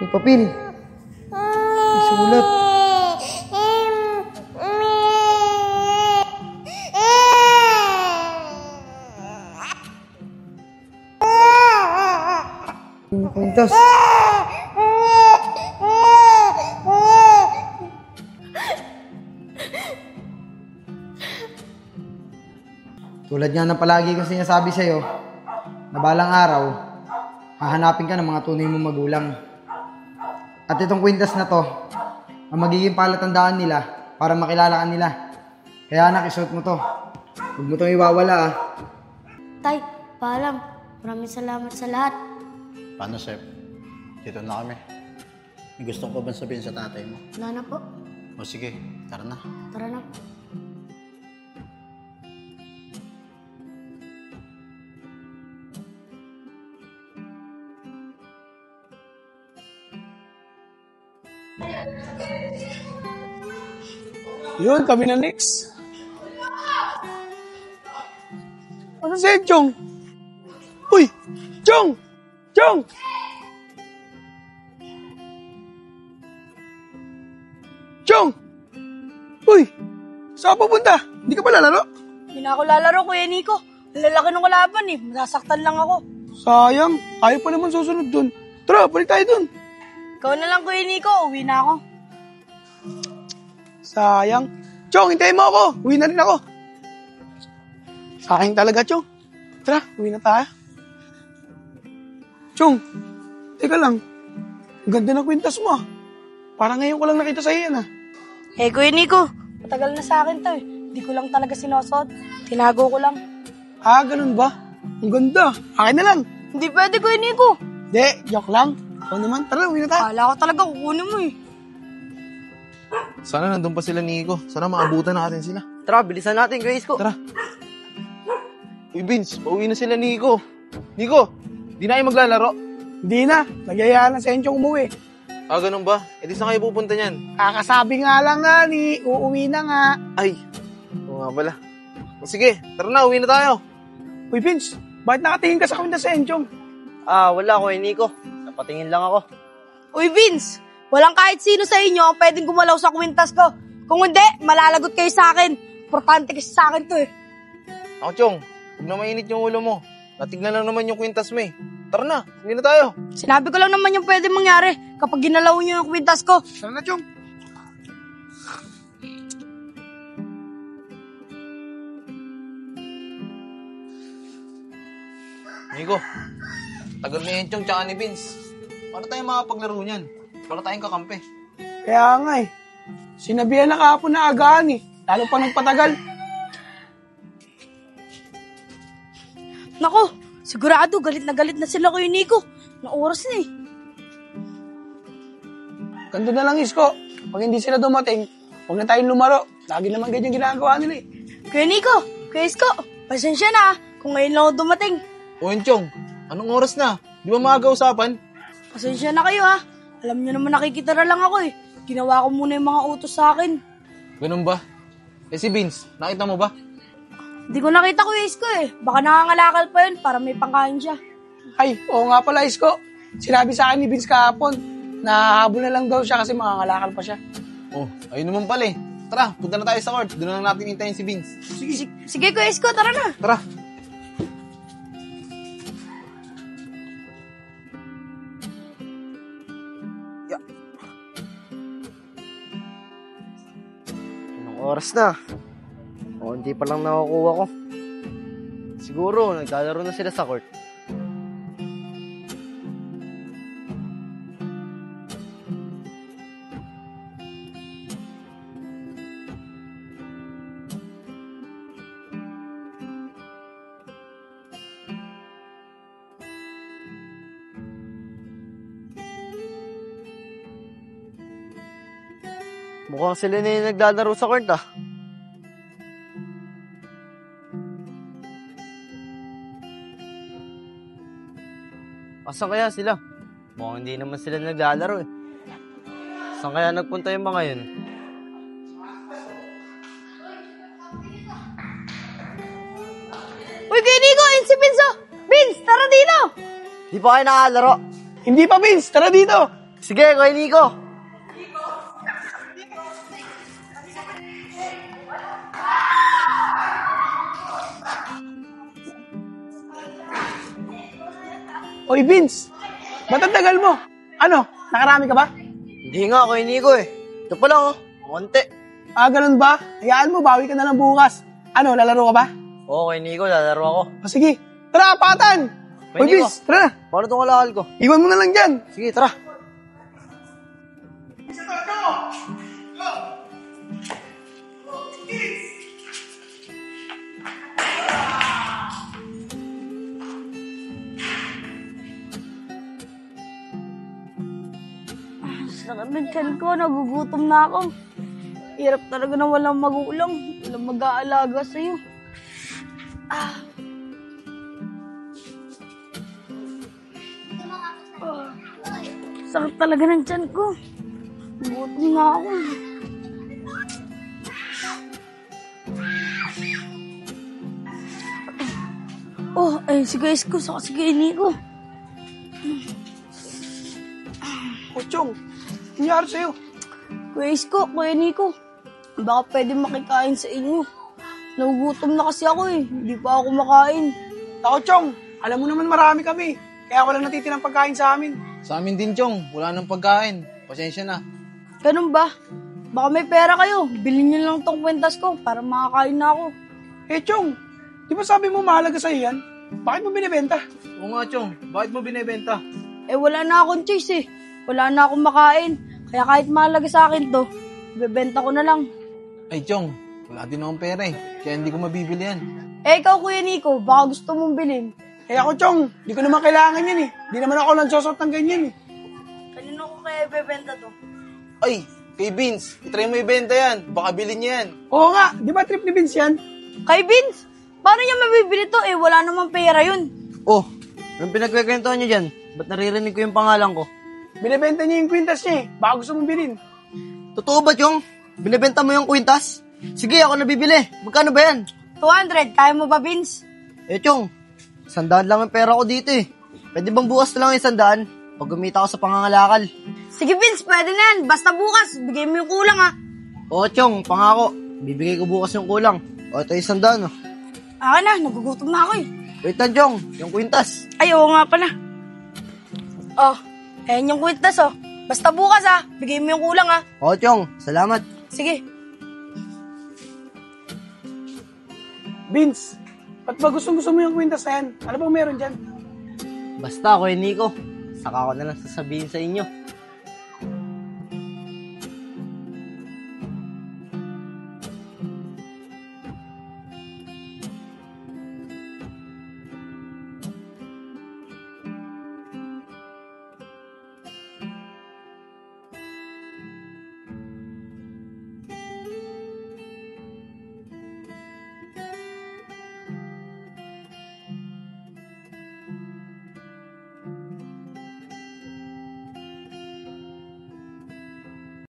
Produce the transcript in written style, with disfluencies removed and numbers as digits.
May papel. May sulat. May kwintas. Tulad nga ng palagi ko sinasabi sa'yo, na balang araw, hahanapin ka ng mga tunay mong magulang. At itong kwintas na to, ang magiging palatandaan nila para makilala ka nila. Kaya anak, isuot mo to. Huwag mo itong iwawala ah. Tay, paalam. Maraming salamat sa lahat. Paano, Chef? Dito na kami. May gusto ko ba sabihin sa tatay mo? Wala na po. O sige, tara na. Tara na po. Yun, kami na next. Ano si Chong? Uy! Chong! Chong! Chong! Uy! Saan pupunta? Hindi ka pa lalaro? Hindi na ako lalaro, Kuya Nico. Ang lalaki ng kalaban eh. Masasaktan lang ako. Sayang, ayaw pa naman susunod dun. Tara, balik tayo dun. Ikaw na lang, Kuya Nico. Uwi na ako. Sayang. Chong, hintayin mo ako. Uwi na rin ako. Sayang talaga, Chong. Tara, uwi na tayo. Chong, teka lang. Ang ganda ng kwintas mo ah. Parang ngayon ko lang nakita sa'yo yan ah. Eh, Kuya Nico. Matagal na sa akin to eh. Hindi ko lang talaga sinosot. Tinago ko lang. Ah, ganun ba? Ang ganda. Akin na lang. Hindi pwede, Kuya Nico. Hindi, joke lang. Ako naman, tara, uwi na tayo. Akala ko talaga kukunin mo eh. Sana nandun pa sila ni Nico. Sana maabutan natin sila. Tara, bilisan natin, Grace ko. Tara. Uy, Vince, pauwi na sila ni Nico. Nico, di na kayo maglalaro. Hindi na. Nagyayaan na sa Enchong umuwi. Ah, ganun ba? E di saan kayo pupunta niyan? Kakasabi nga lang nga ni, uuwi na nga. Ay, oo nga pala. O sige, tara na, uwi na tayo. Uy, Vince, bakit nakatingin ka sa kwintas sa Enchong? Ah, wala ko, Nico. Napatingin lang ako. Uy, Vince. Walang kahit sino sa inyo ang pwedeng gumalaw sa kwintas ko. Kung hindi, malalagot kayo sa akin. Importante kasi sa akin to eh. Ako, Chong, huwag na mainit yung ulo mo. Natignan lang naman yung kwintas mo eh. Tara na, uwi na tayo. Sinabi ko lang naman yung pwede mangyari kapag ginalaw niyo yung kwintas ko. Tara na, Chong. Nico, tagal na yung Chong tsaka ni Vince. Paano tayo makapaglaro niyan? Para tayong kakampi. Kaya nga eh. Sinabihan na kahapon na agaan eh. Lalo pa nagpatagal. Nako, sigurado galit na sila Kuya Nico. Na oras na eh. Ganto na lang, Isko. Pag hindi sila dumating, huwag na tayong lumaro. Lagi naman ganyan ginagawa nila eh. Kuya Nico, Kuya Isko, pasensya na kung ngayon lang ako dumating. O yun, Chong, anong oras na? Di ba maaga usapan? Pasensya na kayo ha. Alam niyo naman nakikitira lang ako eh. Ginawa ko muna yung mga utos sa akin. Ganun ba? Eh si Vince, nakita mo ba? Hindi ko nakita Kuya Isko eh. Baka nangangalakal pa yun para may pangkain siya. Ay, oo nga pala, Isko. Sinabi sa akin ni Vince kahapon na habol na lang daw siya kasi mangangalakal pa siya. Oh, ayun naman pala eh. Tara, punta na tayo sa court. Doon na lang natin hintayin si Vince. Sige Kuya Isko, tara na. Tara. Oras na. O, hindi pa lang nakukuha ko. Siguro, naglalaro na sila sa court. Mukhang sila na yung naglalaro sa court ah. Asan kaya sila? Mukhang hindi naman sila naglalaro eh. Saan kaya nagpunta yung mga yun? Uy, Kuya Nico, yun si Vince oh. Vince, tara dito. Di pa kayo nakakalaro? Hindi pa, Vince. Tara dito. Sige, Kuya Nico. Oy, Vince! Ba't ang tagal mo? Ano? Nakarami ka ba? Hindi nga, Kuya Nico eh. Ito pa lang oh. Konti. Ah, ganun ba? Hayaan mo, bawi ka na lang bukas. Ano, lalaro ka ba? Oo, Kuya Nico, lalaro ako. O sige, tara, patan! Kuya Oy, Nico. Vince, tara na. Paano itong kalakal ko? Iwan mo na lang dyan. Sige, tara. Sakit ng tiyan ko, nagugutom na ako. Hirap talaga na walang magulang, walang mag-aalaga sa'yo. Sakit talaga ng tiyan ko. Gutom na ako. Oh, ayun si guys ko, saka si Gini ko. O, Chong, nangyari sa'yo? Guys ko, Kuya Nico, baka pwede makikain sa inyo. Nagugutom na kasi ako eh, hindi pa ako makain. Ako, Chong, alam mo naman marami kami. Kaya walang natitirang pagkain sa amin. Sa amin din, Chong. Wala nang pagkain. Pasensya na. Ganun ba? Baka may pera kayo, bilhin niyo lang tong kwentas ko para makakain na ako. Eh, Chong, di ba sabi mo mahalaga sa'yo yan? Bakit mo binibenta? Oo nga, Chong. Bakit mo binibenta? Eh wala na akong choice eh. Wala na akong makain. Kaya kahit mahalaga sa akin to, bebenta ko na lang. Ay, Chong. Wala din akong pera eh. Kaya hindi ko mabibili yan. Eh ikaw Kuya Nico, baka gusto mong bilhin. Eh ako, Chong, di ko naman kailangan yan eh. Di naman ako nagsosot ng ganyan eh. Kanino ko kaya bebenta to? Ay, kay Vince. Itry mo ibenta yan. Baka bilhin niya yan. Oo nga, di ba trip ni Vince yan? Kay Vince? Paano niya mabibili to eh? Wala namang pera yun. Oh, anong pinagkikwentuhan niyo dyan? Ba't naririnig ko yung pangalan ko? Binibenta niya yung kwintas niya eh. Baka gusto mong bilhin. Totoo ba, Chong? Binibenta mo yung kwintas? Sige, ako nabibili. Magkano ba yan? 200, kaya mo ba Vince? Eh, Chong, 100 lang ang pera ko dito eh. Pwede bang bukas na lang yung 100 pag gumita ako sa pangangalakal? Sige Vince, pwede na yan. Basta bukas, bigay mo yung kulang ha. Oo, Chong, pangako. Bibigay ko bukas yung kulang. O, ito yung 100 oh. Akin na, nagugutom na ako eh. Wait lang, Chong. Yung kwintas. Ay, oo nga pala. Oh, ayan yung kwintas oh. Basta bukas ha, bigay mo yung kulang ha. Oo, Chong. Salamat. Sige. Vince, ba't ba gusto mo yung kwintas na yan? Ano bang meron dyan? Basta, Kuya Nico. Saka ko na lang sasabihin sa inyo.